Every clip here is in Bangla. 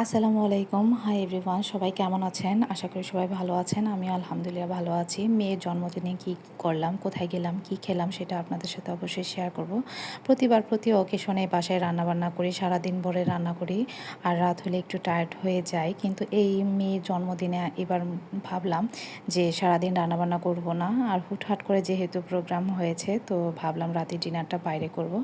আসসালামু আলাইকুম। হাই এভরিওয়ান, সবাই কেমন আছেন? আশা করি সবাই ভালো আছেন। আমিও আলহামদুলিল্লাহ ভালো আছি। মেয়ের জন্মদিনে কী করলাম, কোথায় গেলাম, কী খেলাম সেটা আপনাদের সাথে অবশ্যই শেয়ার করব। প্রতিবার প্রতি অকেশনে বাসায় রান্নাবান্না করি, সারাদিন ভরে রান্না করি আর রাত হলে একটু টায়ার্ড হয়ে যাই। কিন্তু এই মেয়ের জন্মদিনে এবার ভাবলাম যে সারাদিন রান্নাবান্না করব না, আর হুটহাট করে যেহেতু প্রোগ্রাম হয়েছে তো ভাবলাম রাতে ডিনারটা বাইরে করব।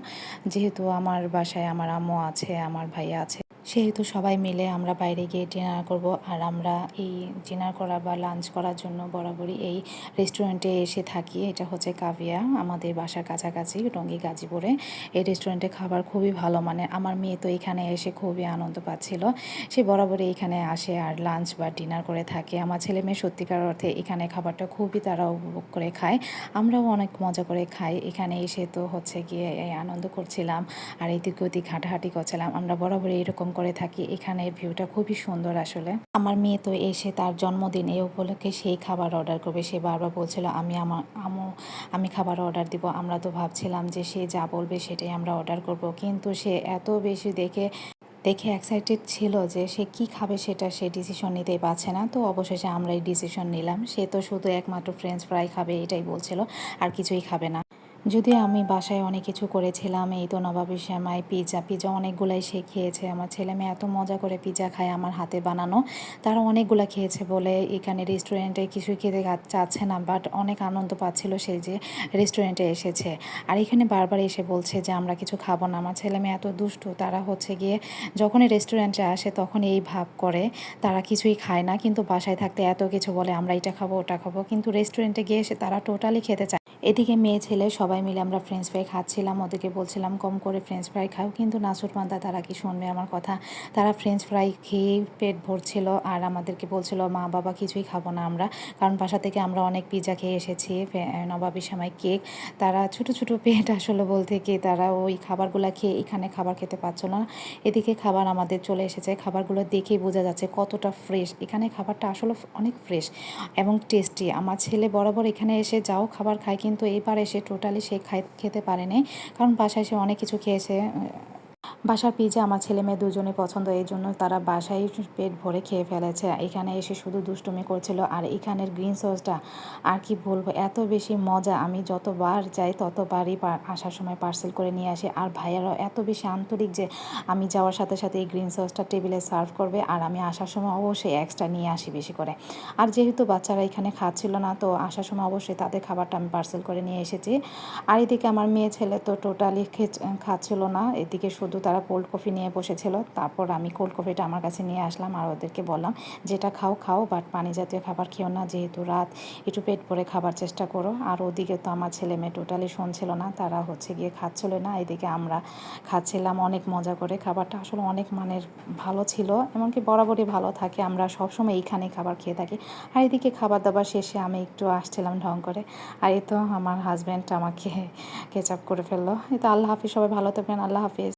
যেহেতু আমার বাসায় আমার আম্মু আছে, আমার ভাইয়া আছে, সেহেতু সবাই মিলে আমরা বাইরে গিয়ে ডিনার করব। আর আমরা এই ডিনার করা বা লাঞ্চ করার জন্য বরাবরই এই রেস্টুরেন্টে এসে থাকি। এটা হচ্ছে কাভিয়া, আমাদের বাসার কাছাকাছি টঙ্গী গাজীপুরে। এই রেস্টুরেন্টে খাবার খুবই ভালো, মানে আমার মেয়ে তো এখানে এসে খুবই আনন্দ পাচ্ছিল। সে বরাবরই এখানে আসে আর লাঞ্চ বা ডিনার করে থাকে। আমার ছেলে মেয়ে সত্যিকার অর্থে এখানে খাবারটা খুবই তারা উপভোগ করে খায়, আমরাও অনেক মজা করে খাই। এখানে এসে তো হচ্ছে গিয়ে এই আনন্দ করছিলাম আর এদিক ওদিক হাঁটাহাঁটি করছিলাম। আমরা বরাবরই এরকম করে থাকি। এখানের ভিউটা খুবই সুন্দর আসলে। আমার মেয়ে তো এসে তার জন্মদিন এই উপলক্ষে সেই খাবার অর্ডার করবে। সে বারবার বলছিল আমি খাবার অর্ডার দিব। আমরা তো ভাবছিলাম যে সে যা বলবে সেটাই আমরা অর্ডার করব, কিন্তু সে এত বেশি দেখে দেখে এক্সাইটেড ছিল যে সে কি খাবে সেটা সে ডিসিশন নিতেই পারছে না। তো অবশেষে আমরা এই ডিসিশন নিলাম। সে তো শুধু একমাত্র ফ্রেঞ্চ ফ্রাই খাবে এটাই বলছিল, আর কিছুই খাবে না। যদিও আমি বাসায় অনেক কিছু করেছিলাম, এই তো নবাবী সেমাই, পিৎজা অনেকগুলাই সে খেয়েছে। আমার ছেলে মেয়ে এত মজা করে পিৎজা খায় আমার হাতে বানানো। তারা অনেকগুলা খেয়েছে বলে এখানে রেস্টুরেন্টে কিছুই খেতে চাচ্ছে না, বাট অনেক আনন্দ পাচ্ছিল সে যে রেস্টুরেন্টে এসেছে। আর এখানে বারবার এসে বলছে যে আমরা কিছু খাবো না। আমার ছেলে মেয়ে এত দুষ্টু, তারা হচ্ছে গিয়ে যখনই রেস্টুরেন্টে আসে তখন এই ভাব করে, তারা কিছুই খায় না, কিন্তু বাসায় থাকতে এত কিছু বলে আমরা এটা খাবো ওটা খাবো, কিন্তু রেস্টুরেন্টে গিয়ে এসে তারা টোটালি খেতে চায়। এদিকে মেয়ে ছেলে সবাই মিলে আমরা ফ্রেঞ্চ ফ্রাই খাচ্ছিলাম। ওদেরকে বলছিলাম কম করে ফ্রেঞ্চ ফ্রাই খাও, কিন্তু নাসুরবান্দা তারা কি শুনবে আমার কথা। তারা ফ্রেঞ্চ ফ্রাই খেয়েই পেট ভরছিল আর আমাদেরকে বলছিল মা বাবা কিছুই খাবো না আমরা, কারণ বাসা থেকে আমরা অনেক পিৎজা খেয়ে এসেছি, নবাবী সেমাই, কেক। তারা ছোটো ছোটো পেট আসলে বলতে কি তারা ওই খাবারগুলো খেয়ে এখানে খাবার খেতে পারছিল না। এদিকে খাবার আমাদের চলে এসেছে। খাবারগুলো দেখেই বোঝা যাচ্ছে কতটা ফ্রেশ। এখানে খাবারটা আসলে অনেক ফ্রেশ এবং টেস্টি। আমার ছেলে বরাবর এখানে এসে যাও খাবার খায়, কিন্তু এইবার এসে টোটালি সে খেতে পারেনি, কারণ বাসায় সে অনেক কিছু খেয়েছে। বাসার পিৎজা আমার ছেলে মেয়ে দুজনে পছন্দ, এই জন্য তারা বাসায় পেট ভরে খেয়ে ফেলেছে। এখানে এসে শুধু দুষ্টুমি করছিল। আর এখানের গ্রিন সসটা আর কি বলবো, এত বেশি মজা। আমি যতবার যাই ততবারই আসার সময় পার্সেল করে নিয়ে আসি। আর ভাইয়ারাও এত বেশি আন্তরিক যে আমি যাওয়ার সাথে সাথে এই গ্রিন সসটা টেবিলে সার্ভ করবে, আর আমি আসার সময় অবশ্যই এক্সট্রা নিয়ে আসি বেশি করে। আর যেহেতু বাচ্চারা এখানে খাচ্ছিল না, তো আসার সময় অবশ্যই তাদের খাবারটা আমি পার্সেল করে নিয়ে এসেছি। আর এদিকে আমার মেয়ে ছেলে তো টোটালি খাচ্ছিল না। এদিকে শুধু তারা কোল্ড কফি নিয়ে বসেছিল। তারপর আমি কোল্ড কফিটা আমার কাছে নিয়ে আসলাম আর ওদেরকে বললাম যেটা খাও খাও, বাট পানি জাতীয় খাবার খেও না, যেহেতু রাত, একটু পেট ভরে খাবার চেষ্টা করো। আর ওদিকে তো আমার ছেলে মেয়ে টোটালি শুনছিল না, তারা হচ্ছে গিয়ে খাচ্ছিল না। এদিকে আমরা খাচ্ছিলাম অনেক মজা করে। খাবারটা আসলে অনেক মানের ভালো ছিল, এমনকি বরাবরই ভালো থাকে। আমরা সবসময় এইখানেই খাবার খেয়ে থাকি। আর এদিকে খাবার দাবার শেষে আমি একটু আসছিলাম ঢং করে, আর এই তো আমার হাজব্যান্ড আমাকে কেচাপ করে ফেললো। এই তো, আল্লাহ হাফিজ, সবাই ভালো থাকবেন, আল্লাহ হাফিজ।